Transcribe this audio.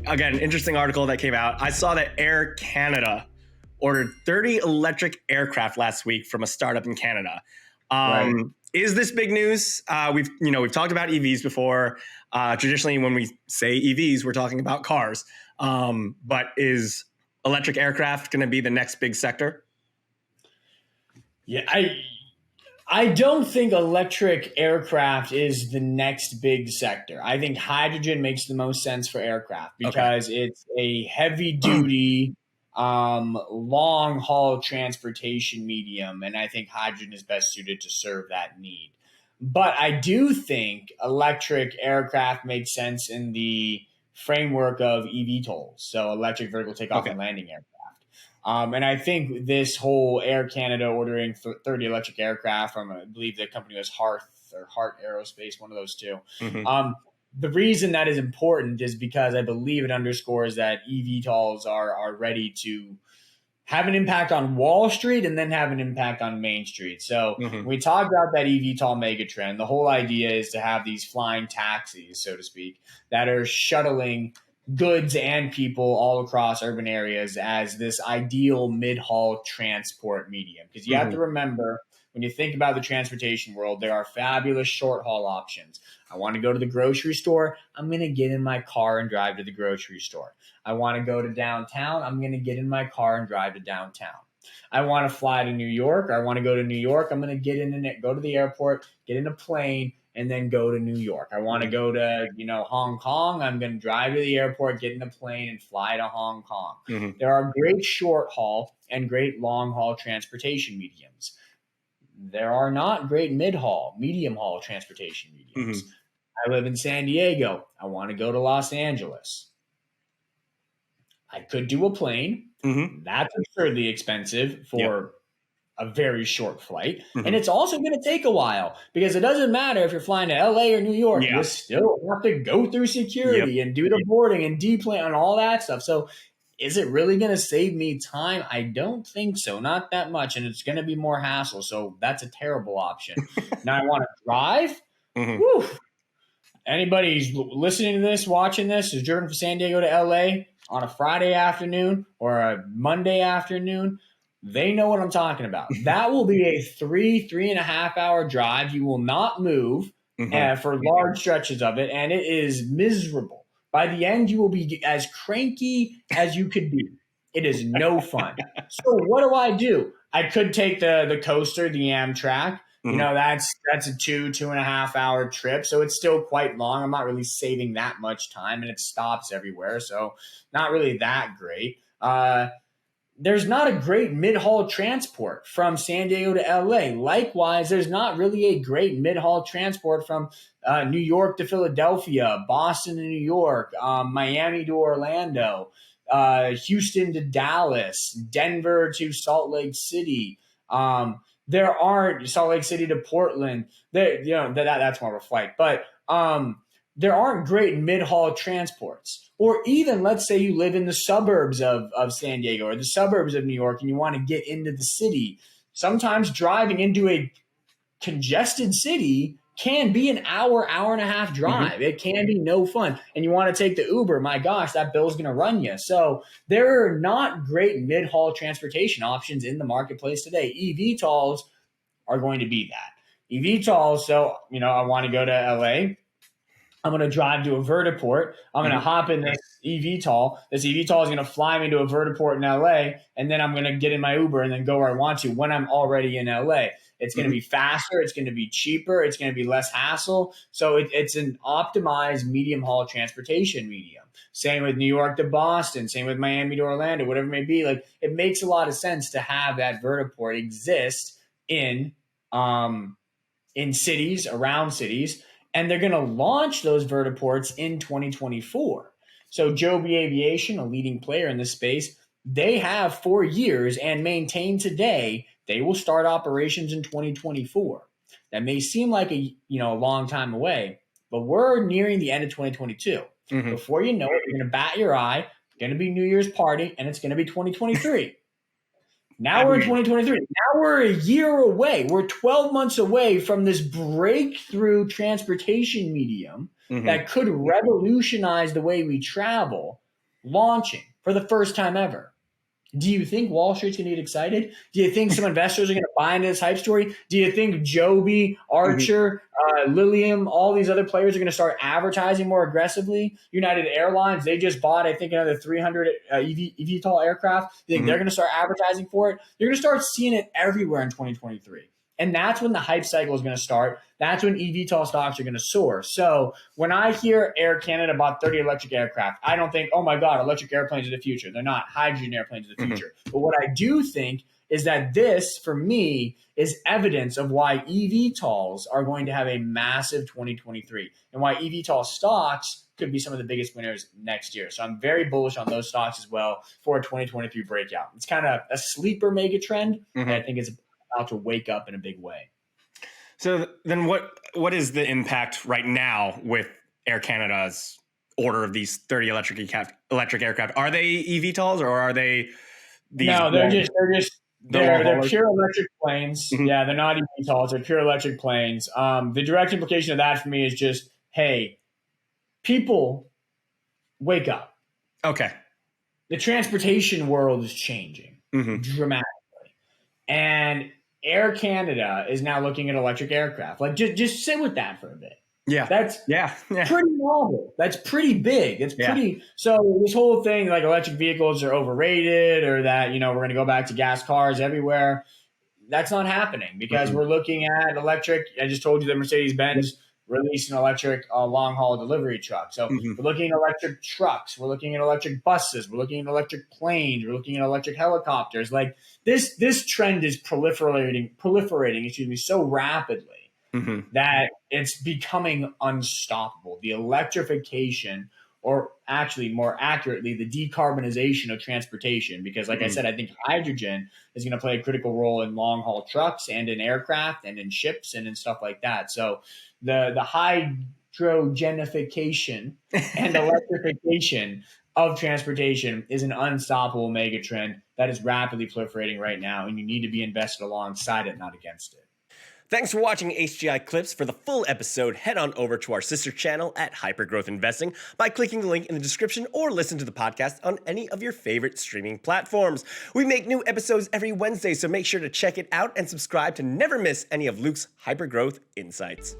again, interesting article that came out. I saw that Air Canada ordered 30 electric aircraft last week from a startup in Canada. Right. Is this big news? We've talked about EVs before. Traditionally, when we say EVs, we're talking about cars. But is electric aircraft going to be the next big sector? Yeah, I don't think electric aircraft is the next big sector. I think hydrogen makes the most sense for aircraft because it's a heavy duty, long haul transportation medium. And I think hydrogen is best suited to serve that need. But I do think electric aircraft makes sense in the framework of eVTOLs, so electric vertical takeoff and landing aircraft. And I think this whole Air Canada ordering 30 electric aircraft from, I believe the company was Heart Aerospace, one of those two. Mm-hmm. The reason that is important is because I believe it underscores that eVTOLs are ready to have an impact on Wall Street and then have an impact on Main Street. So when we talk about that eVTOL megatrend, the whole idea is to have these flying taxis, so to speak, that are shuttling goods and people all across urban areas as this ideal mid-haul transport medium. Because you have to remember, when you think about the transportation world, there are fabulous short-haul options. I want to go to the grocery store. I'm going to get in my car and drive to the grocery store. I want to go to downtown. I'm going to get in my car and drive to downtown. I want to fly to New York, or I want to go to New York. I'm going to get in and go to the airport, get in a plane, and then go to New York. I want to go to, Hong Kong. I'm going to drive to the airport, get in a plane, and fly to Hong Kong. There are great short haul and great long haul transportation mediums. There are not great mid-haul, medium-haul transportation mediums. I live in San Diego. I want to go to Los Angeles. I could do a plane. That's absurdly expensive for a very short flight. And it's also going to take a while because it doesn't matter if you're flying to LA or New York. You still have to go through security and do the boarding and deplane and all that stuff. So is it really going to save me time? I don't think so. Not that much. And it's going to be more hassle. So that's a terrible option. Now I want to drive. Whew. Anybody who's listening to this, watching this, is driven from San Diego to LA on a Friday afternoon or a Monday afternoon, they know what I'm talking about. That will be a 3.5 hour drive. You will not move for large stretches of it, and it is miserable. By the end, you will be as cranky as you could be. It is no fun. So what do? I could take the coaster, the Amtrak. That's a 2.5 hour trip. So it's still quite long. I'm not really saving that much time, and it stops everywhere. So not really that great. There's not a great mid-haul transport from San Diego to LA. Likewise, there's not really a great mid-haul transport from New York to Philadelphia, Boston to New York, Miami to Orlando, Houston to Dallas, Denver to Salt Lake City. There aren't Salt Lake City to Portland. That's more of a flight, but there aren't great mid-haul transports. Or even, let's say you live in the suburbs of San Diego or the suburbs of New York and you want to get into the city. Sometimes driving into a congested city can be an hour and a half drive. It can be no fun. And you want to take the Uber, my gosh, that bill's going to run you. So there are not great mid-haul transportation options in the marketplace today. eVTOLs are going to be that. eVTOLs, so, I want to go to LA. I'm going to drive to a vertiport. I'm going to hop in this eVTOL. This eVTOL is going to fly me to a vertiport in LA, and then I'm going to get in my Uber and then go where I want to when I'm already in LA. It's going to be faster. It's going to be cheaper. It's going to be less hassle. So it's an optimized medium haul transportation medium. Same with New York to Boston. Same with Miami to Orlando, whatever it may be. Like, it makes a lot of sense to have that vertiport exist in cities, around cities. And they're going to launch those vertiports in 2024. So Joby Aviation, a leading player in this space, they have 4 years and maintain today they will start operations in 2024. That may seem like a long time away, but we're nearing the end of 2022. Before you know it, you're going to bat your eye, going to be New Year's party, and it's going to be 2023. Now we're in 2023. Now we're a year away. We're 12 months away from this breakthrough transportation medium that could revolutionize the way we travel. launching for the first time ever. Do you think Wall Street's going to get excited? Do you think some investors are going to buy into this hype story? Do you think Joby, Archer, Lilium, all these other players are going to start advertising more aggressively? United Airlines, they just bought, I think, another 300 eVTOL aircraft. You think they're going to start advertising for it? You're going to start seeing it everywhere in 2023. And that's when the hype cycle is going to start. That's when eVTOL stocks are going to soar. So when I hear Air Canada bought 30 electric aircraft, I don't think, oh my God, electric airplanes are the future. They're not. Hydrogen airplanes are the future. But what I do think is that this, for me, is evidence of why eVTOLs are going to have a massive 2023 and why eVTOL stocks could be some of the biggest winners next year. So I'm very bullish on those stocks as well for a 2023 breakout. It's kind of a sleeper mega trend. And I think it's about to wake up in a big way. So then what is the impact right now with Air Canada's order of these 30 electric aircraft? Are they eVTOLs or are they these? No, they're pure electric planes. Yeah, they're not eVTOLs. They're pure electric planes. The direct implication of that for me is just, hey, people, wake up. Okay. The transportation world is changing dramatically. And Air Canada is now looking at electric aircraft. Like, just sit with that for a bit. Yeah. That's pretty novel. That's pretty big. It's pretty. So this whole thing, like electric vehicles are overrated or that, we're going to go back to gas cars everywhere. That's not happening because we're looking at electric. I just told you that Mercedes-Benz released an electric long-haul delivery truck. So we're looking at electric trucks. We're looking at electric buses. We're looking at electric planes. We're looking at electric helicopters. Like this trend is proliferating, so rapidly that it's becoming unstoppable. The electrification, or actually more accurately, the decarbonization of transportation, because like I said, I think hydrogen is going to play a critical role in long-haul trucks and in aircraft and in ships and in stuff like that. So the hydrogenification and electrification of transportation is an unstoppable mega trend that is rapidly proliferating right now, and you need to be invested alongside it, not against it. Thanks for watching HGI Clips. For the full episode, head on over to our sister channel at Hypergrowth Investing by clicking the link in the description or listen to the podcast on any of your favorite streaming platforms. We make new episodes every Wednesday, so make sure to check it out and subscribe to never miss any of Luke's Hypergrowth insights.